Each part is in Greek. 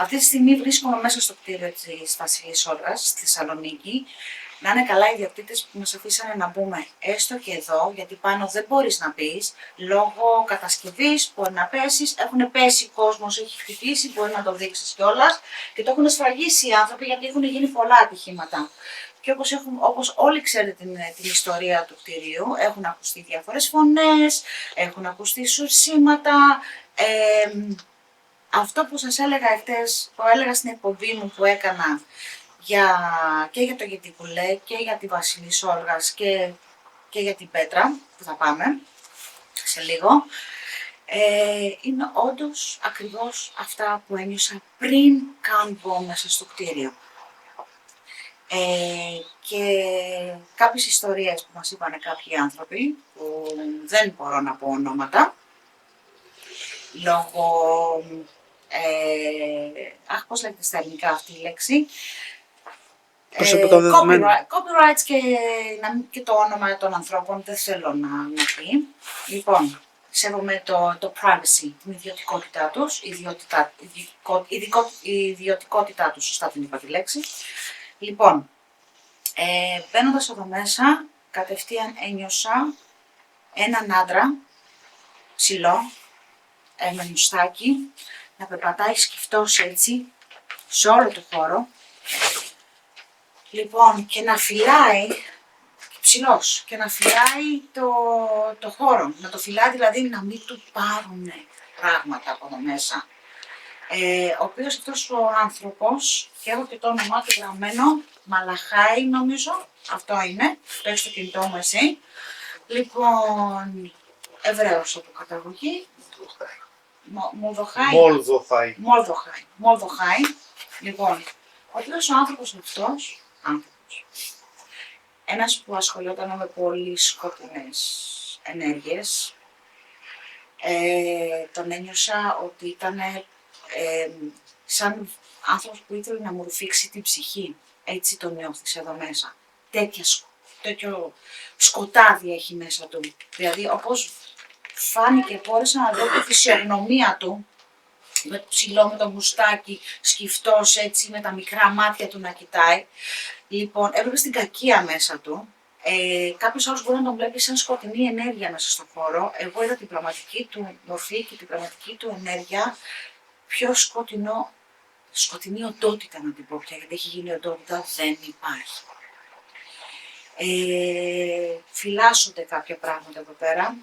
Αυτή τη στιγμή βρίσκομαι μέσα στο κτίριο της Βασιλής Όλγας, στη Θεσσαλονίκη. Να είναι καλά οι ιδιοκτήτες που μας αφήσανε να μπούμε έστω και εδώ, γιατί πάνω δεν μπορείς να μπεις, λόγω κατασκευής, μπορεί να πέσεις, έχουν πέσει κόσμος, έχει χτυπήσει, μπορεί να το δείξεις κιόλας και το έχουν σφραγίσει οι άνθρωποι γιατί έχουν γίνει πολλά ατυχήματα. Και όπως όλοι ξέρετε την ιστορία του κτηρίου, έχουν ακουστεί διάφορες φωνές, έχουν ακουστεί σουρσίματα. Αυτό που σας έλεγα χτες, που έλεγα στην εκπομπή μου που έκανα και για το Γετικουλέ και για τη Βασιλή Όλγας και για την Πέτρα, που θα πάμε σε λίγο, είναι όντως ακριβώς αυτά που ένιωσα πριν καν μπω μέσα στο κτίριο. Και κάποιες ιστορίες που μας είπανε κάποιοι άνθρωποι, που δεν μπορώ να πω ονόματα, λόγω, πώς λέγεται στα ελληνικά αυτή η λέξη, copyrights και το όνομα των ανθρώπων δεν θέλω να πει. Λοιπόν, σέβομαι το privacy, την ιδιωτικότητά τους, η ιδιωτικότητά τους, σωστά την είπα τη λέξη. Λοιπόν, μπαίνοντας εδώ μέσα, κατευθείαν ένιωσα έναν άντρα, ψηλό, με μουστάκι, να περπατάει σκυφτός έτσι, σε όλο το χώρο. Λοιπόν, και να φυλάει, ψηλός, και να φυλάει το χώρο. Να το φυλάει δηλαδή να μην του πάρουν πράγματα από εδώ μέσα. Ο οποίος αυτός ο άνθρωπος, και έχω και το όνομά του γραμμένο, Μαλαχάη νομίζω, αυτό είναι, το έχεις στο κινητό μου εσύ. Λοιπόν, Εβραίος από καταγωγή. Μολδοχάη. Λοιπόν, ο οποίος ο άνθρωπος αυτός, ένας που ασχολιόταν με πολύ σκοτεινές ενέργειες, τον ένιωσα ότι ήταν σαν άνθρωπος που ήθελε να μου ρουφήξει την ψυχή. Έτσι τον νιώθεις εδώ μέσα. Τέτοιο σκοτάδι έχει μέσα του. Δηλαδή, όπως φάνηκε, μπόρεσα να δω τη φυσιογνωμία του, με το ψηλό, με το μουστάκι, σκυφτός έτσι, με τα μικρά μάτια του να κοιτάει. Λοιπόν, έβλεπε την κακία μέσα του. Κάποιος άλλος μπορεί να τον βλέπει σαν σκοτεινή ενέργεια μέσα στον χώρο. Εγώ είδα την πραγματική του μορφή και την πραγματική του ενέργεια πιο σκοτεινή οντότητα να την πω πια, γιατί έχει γίνει οντότητα, δεν υπάρχει. Φυλάσσονται κάποια πράγματα εδώ πέρα.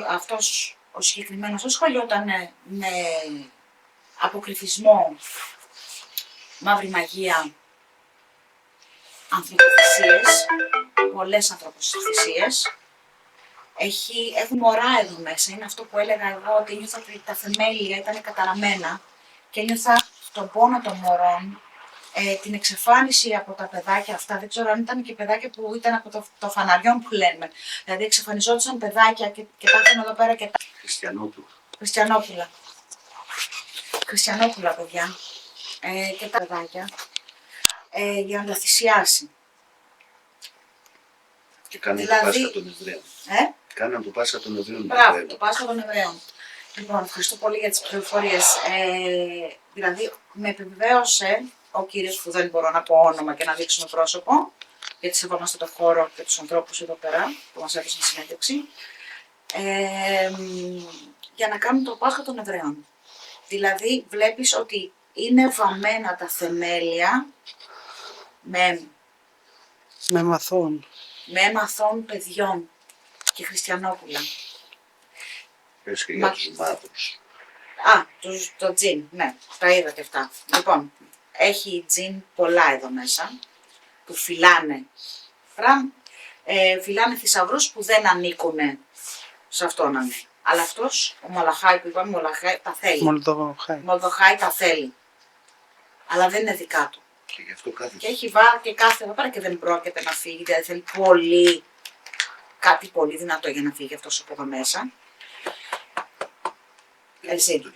Αυτός ο συγκεκριμένος ασχολιόταν με αποκρυφισμό, μαύρη μαγεία, ανθρωποθυσίες, πολλές ανθρωποθυσίες. Έχουν μωρά εδώ μέσα, είναι αυτό που έλεγα εγώ, ότι ένιωθα ότι τα θεμέλια ήταν καταραμένα και ένιωθα τον πόνο των μωρών, την εξαφάνιση από τα παιδάκια αυτά. Δεν ξέρω αν ήταν και παιδάκια που ήταν από το φαναριόν που λέμε. Δηλαδή εξαφανιζόντουσαν παιδάκια και τα έφεραν εδώ πέρα και τα... Χριστιανόπουλα, παιδιά. Και τα παιδάκια. Για να τα θυσιάσει. Και κάνουν το Πάσχα των Εβραίων. Κάναν το Πάσχα των Εβραίων. Μπράβο, το Πάσχα των Εβραίων. Λοιπόν, ευχαριστώ πολύ για τις πληροφορίες. Δηλαδή, με επιβεβαίωσε ο κύριος, που δεν μπορώ να πω όνομα και να δείξουμε πρόσωπο, γιατί σεβόμαστε τον χώρο και τους ανθρώπους εδώ πέρα που μας έδωσαν συνέντευξη, για να κάνουν το Πάσχα των Εβραίων. Δηλαδή, βλέπεις ότι είναι βαμμένα τα θεμέλια με μαθών παιδιών και χριστιανόπουλα. Πες και για τους μαύρους. Το τζιν, ναι, τα είδα και αυτά. Λοιπόν, έχει τζιν πολλά εδώ μέσα, που φυλάνε θησαυρούς που δεν ανήκουν σε αυτόν. Αλλά αυτός, ο Μολαχάη που είπαμε, τα θέλει. Μολδοχάη τα θέλει. Αλλά δεν είναι δικά του. Και γι' αυτό κάθεται. Και έχει βάλει και κάθεται εδώ πέρα και δεν πρόκειται να φύγει, δηλαδή θέλει κάτι πολύ δυνατό για να φύγει αυτός από εδώ μέσα. Εσύ.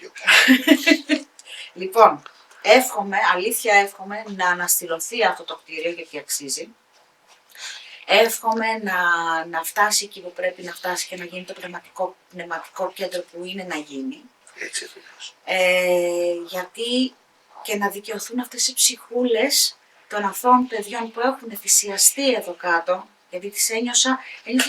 Λοιπόν, αλήθεια εύχομαι να αναστηλωθεί αυτό το κτίριο, γιατί αξίζει. Εύχομαι να φτάσει εκεί που πρέπει να φτάσει και να γίνει το πνευματικό κέντρο που είναι να γίνει. Έτσι ακριβώς. Γιατί και να δικαιωθούν αυτές οι ψυχούλες των αθώων παιδιών που έχουν θυσιαστεί εδώ κάτω, γιατί τις ένιωσα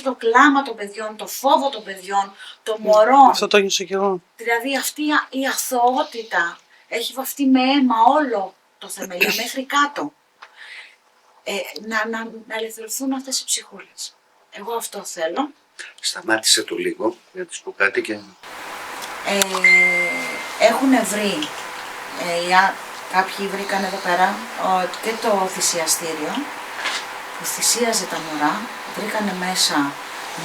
το κλάμα των παιδιών, το φόβο των παιδιών, των μωρών. Αυτό το ένιωσα κι εγώ. Δηλαδή αυτή η αθωότητα έχει βαφτεί με αίμα όλο το θεμέλιο μέχρι κάτω. Να ελευθερωθούν αυτές οι ψυχούλες. Εγώ αυτό θέλω. Σταμάτησε το λίγο, για να της πω κάτι και... Έχουν βρει, κάποιοι βρήκαν εδώ πέρα και το θυσιαστήριο που θυσίαζε τα μωρά, βρήκανε μέσα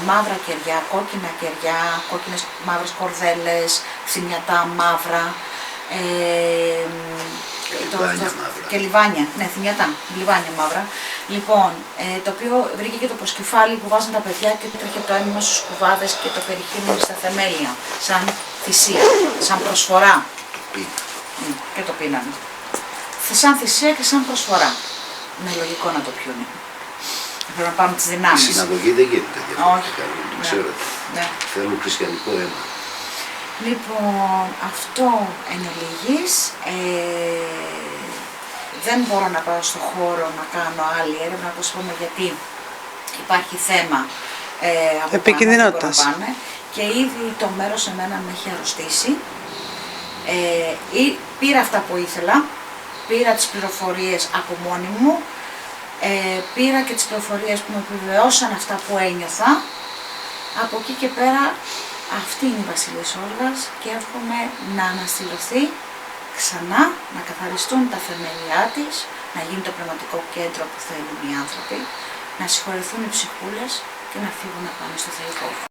μαύρα κεριά, κόκκινα κεριά, κόκκινες μαύρες κορδέλες, θυμιατά μαύρα, και λιβάνια, ναι, θυμιατά, λιβάνια μαύρα. Λοιπόν, το οποίο βρήκε και το προσκεφάλι που βάζαν τα παιδιά και τρέχε το αίμα στους κουβάδες και το περιχύνουν στα θεμέλια, σαν θυσία, σαν προσφορά. Και το πίνανε. Σαν θυσία και σαν προσφορά. Είναι λογικό να το πιούνε. Πρέπει να πάμε τις δυνάμεις. Η συναγωγή δεν γίνεται διαφορετικά, το ξέρετε. Ναι. Θέλουν χριστιανικό αίμα. Λοιπόν, αυτό εν ολίγης. Δεν μπορώ να πάω στο χώρο να κάνω άλλη έρευνα, όπως είπαμε, γιατί υπάρχει θέμα από επικινδυνότητας. Και ήδη το μέρος εμένα με έχει αρρωστήσει. Πήρα αυτά που ήθελα, πήρα τις πληροφορίες από μόνη μου, πήρα και τις πληροφορίες που με επιβεβαιώσαν αυτά που ένιωθα. Από εκεί και πέρα αυτή είναι η Βασιλής Όλγας και εύχομαι να αναστηλωθεί ξανά, να καθαριστούν τα θεμέλια της, να γίνει το πνευματικό κέντρο που θέλουν οι άνθρωποι, να συγχωρεθούν οι ψυχούλες και να φύγουν να πάνε στο θεϊκό.